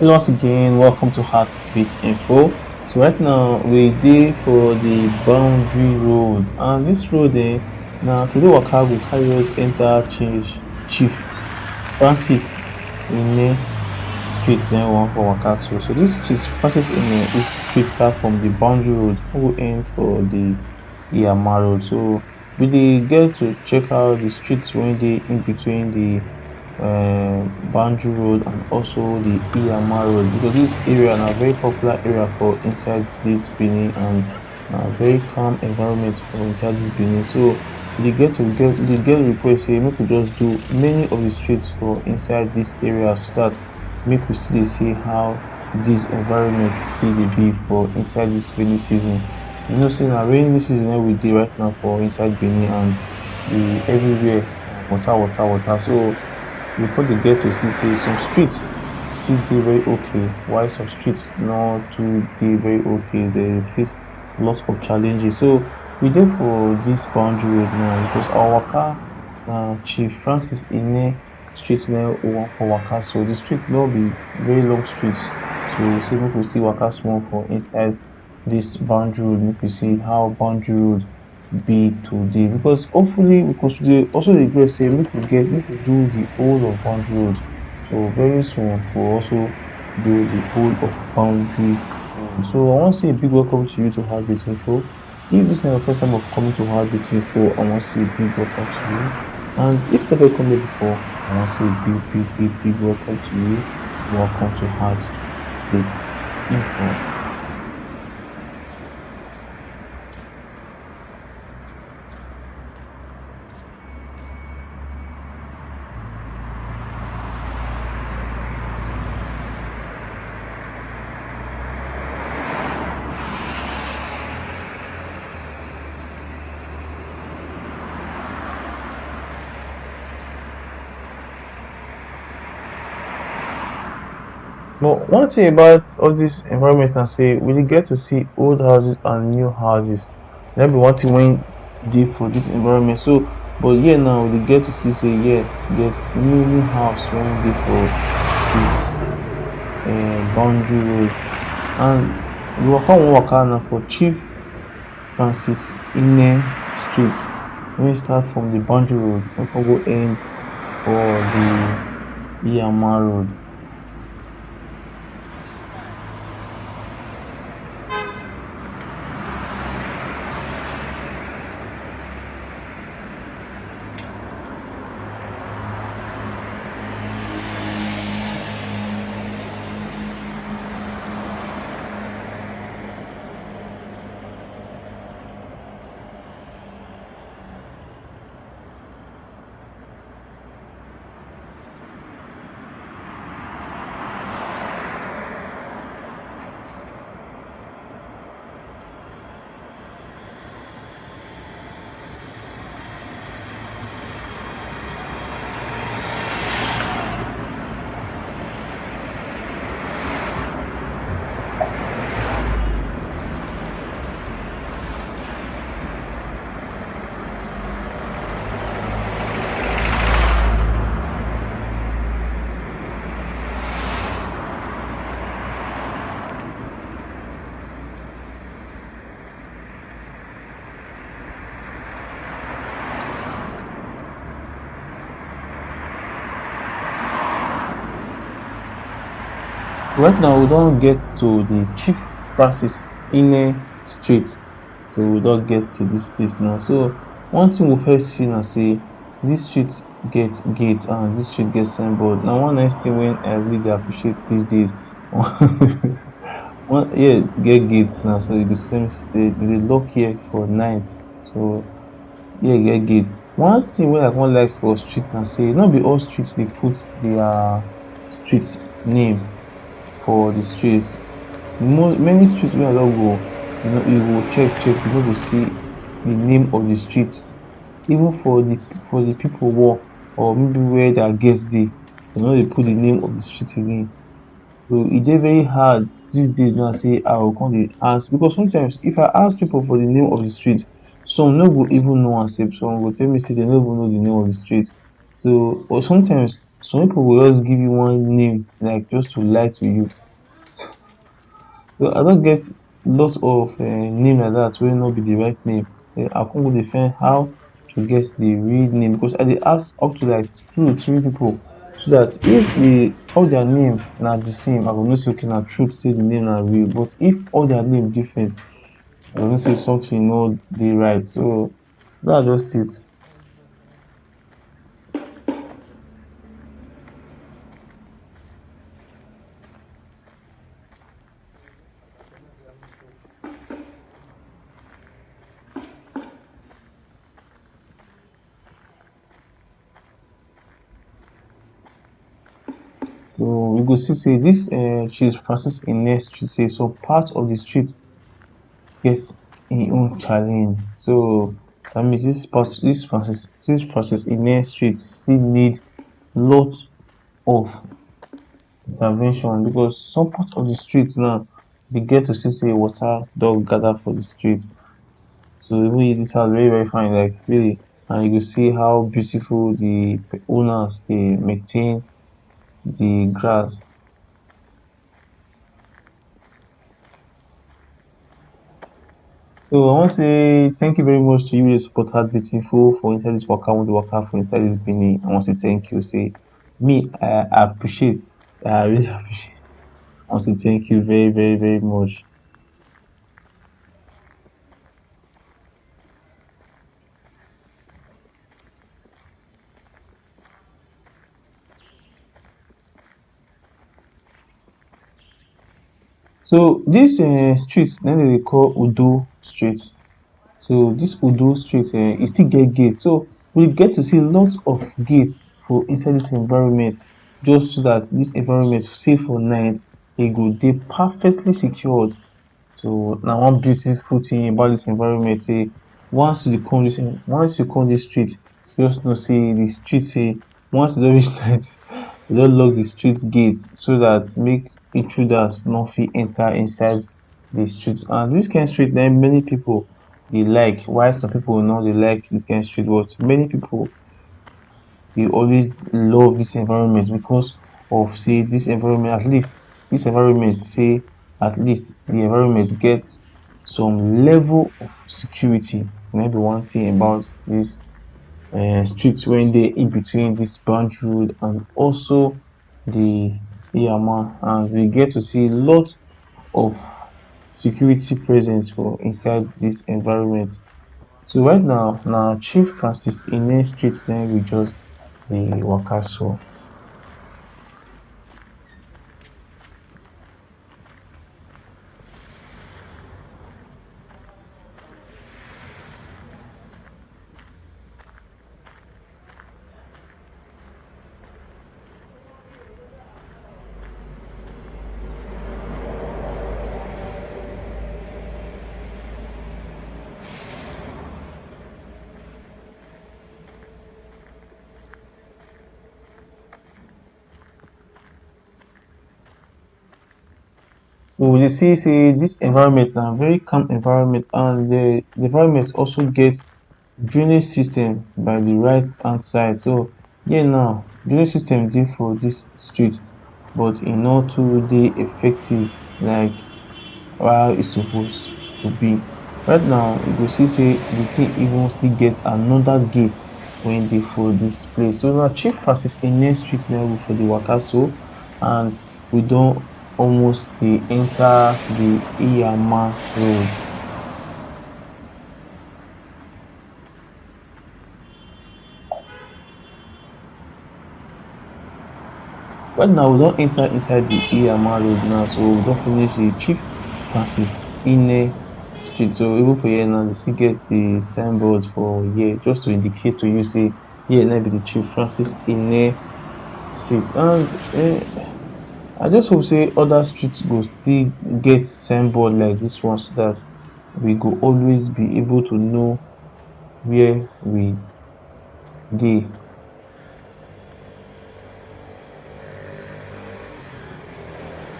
Hello once again, welcome to Heartbeat Info. So right now we dey for the boundary road, and this road now today waka go carry us enter Chief Francis Ine street then one for waka so this Chief Francis Ine this street start from the boundary road wey go end for the Iyama road. So we dey get to check out the streets wey dey in between the Banjul Road and also the Iyama Road, because this area na very popular area for inside this Benin, and na very calm environment for inside this Benin. So we dey get request say make we just do many of the streets for inside this area so that make we still dey see how this environment still dey be for inside this rainy season. You know say na rainy season wey we dey right now for inside Benin, and the everywhere water. So we come dey get to see say some streets still dey very okay, while some streets no too dey very okay. Dey face lot of challenges. So we dey for this boundary road now because our waka na Chief Francis Ine street na we wan for waka. So the street no be very long street. So we say make we still waka small for inside this boundary road, make we see how boundary road be today, because hopefully because we dey also dey get say make we do the whole of boundary road. So very soon we'll also do the whole of boundary road. So I want to say a big welcome to you to Heartbeat Info. If this is your first time of coming to Heartbeat Info, I want to say a big welcome to you. And if you've never come here before, I want to say a big welcome to you. Welcome to Heartbeat Info. But one thing about all this environment na say we dey get to see old houses and new houses. That be one thing wey dey for this environment. So but here now we dey get to see say get new house wey dey for this boundary road. And the waka we wan waka na for Chief Francis Ine street wey start from the boundary road wey come go end for the Iyama road. Right now we don get to the Chief Francis Ine street. So we don get to this place now. So one thing we first see na say this street get gate and this street get signboard. Na one nice thing wey I really dey appreciate these days. One here get gate now, so you go see dey lock here for night. So here get gate. One thing wey I come like for street na say no be all street dey put their street name for the street. Many street wey I don go, you go check, you no go see the name of the street. Even for the people work or maybe where their guest dey, dem no dey put the name of the street again. So e dey very hard these days now say I go come dey ask, because sometimes if I ask people for the name of the street, some no go even know am sef. Some go tell me say dem no even know the name of the street. So but sometimes some people will just give you one name like just to lie to you. So I don't get lots of name like that wey no be the right name. I come go dey find how to get the real name because I dey ask up to like 2 to 3 people so that if all their name na the same I go know say okay na truth say the name na real, but if all their name different I go know say something no dey right. So that's just it. So you go see say this Chief Francis Ene street say some part of the street get im own challenge. So that means this Francis Ene street still need lot of intervention because some part of the street now dey get to see say water don gather for the street. So even if this house very very fine like really, and you go see how beautiful the owners dey maintain the grass. So I wan say thank you very much to you wey dey support Heartbeat Info for inside this waka wey dey waka for inside this Benin. I wan say thank you. Say me I appreciate, I really appreciate. I wan say thank you very very very much. So this street na dem dey call Udo street. So this Udo street e still get gate. So we get to see lots of gates for inside this environment just so that this environment say for night e go dey perfectly secured. So na one beautiful thing about this environment say once you come this street just know say the street say once e don reach night dey don lock the street gate so that make intruders no fit enter inside the street. And this kind street na many people dey like, while some people no dey like this kind street, but many people dey always love this environment because of say this environment at least this environment say at least the environment get some level of security. Na be one thing about this street wey dey in between this branch road and also the Iyama, and we get to see lot of security presence for inside this environment. So right now na Chief Francis Ene street na we just dey waka so. We dey see say this environment na very calm environment, and the environment also get drainage system by the right hand side. So here now drainage system dey for this street but e no too dey effective like how e suppose to be. Right now you go see say the thing even still get another gate wey dey for this place. So na Chief Francis Ene street na we for dey waka so, and we don almost dey enter the Iyama road. Right now we don enter inside the Iyama road now, so we don finish the Chief Francis Ene street. So even for here now they still get the signboard for here just to indicate to you say here na be the Chief Francis Ene street. And I just hope say other streets go still get signboard like this one so that we go always be able to know where we dey.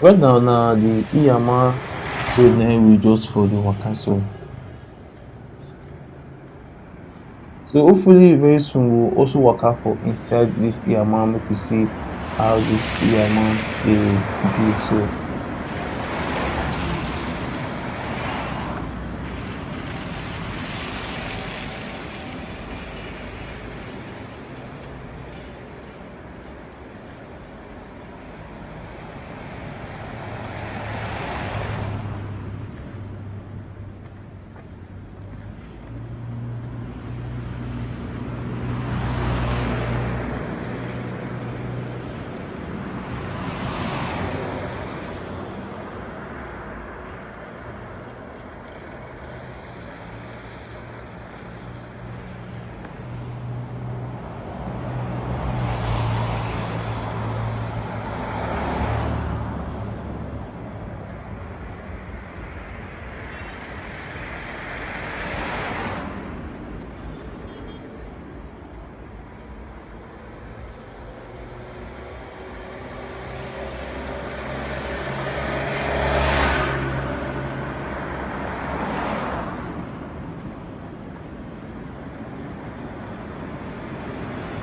Right now na the Iyama road na we just for dey waka so. So hopefully very soon we'll also waka for inside this earman make we see how this earman dey be. So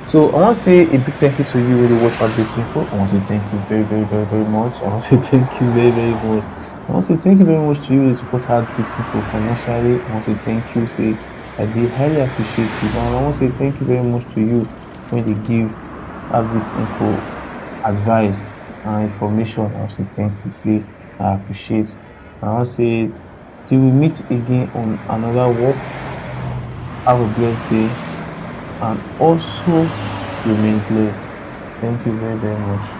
so I want to say a big thank you to you wey dey watch our beauty info. I want to say thank you very much. I want to say thank you very much. I want to say thank you very much to you wey support Heart Beauty Info financially. I want to say thank you, say I dey highly appreciate you. And I want to say thank you very much to you when they give Heart Beauty Info advice and information. I want to say thank you, say I appreciate. And I want to say till we meet again on another work, have a blessed day and also remain blessed. Thank you very much.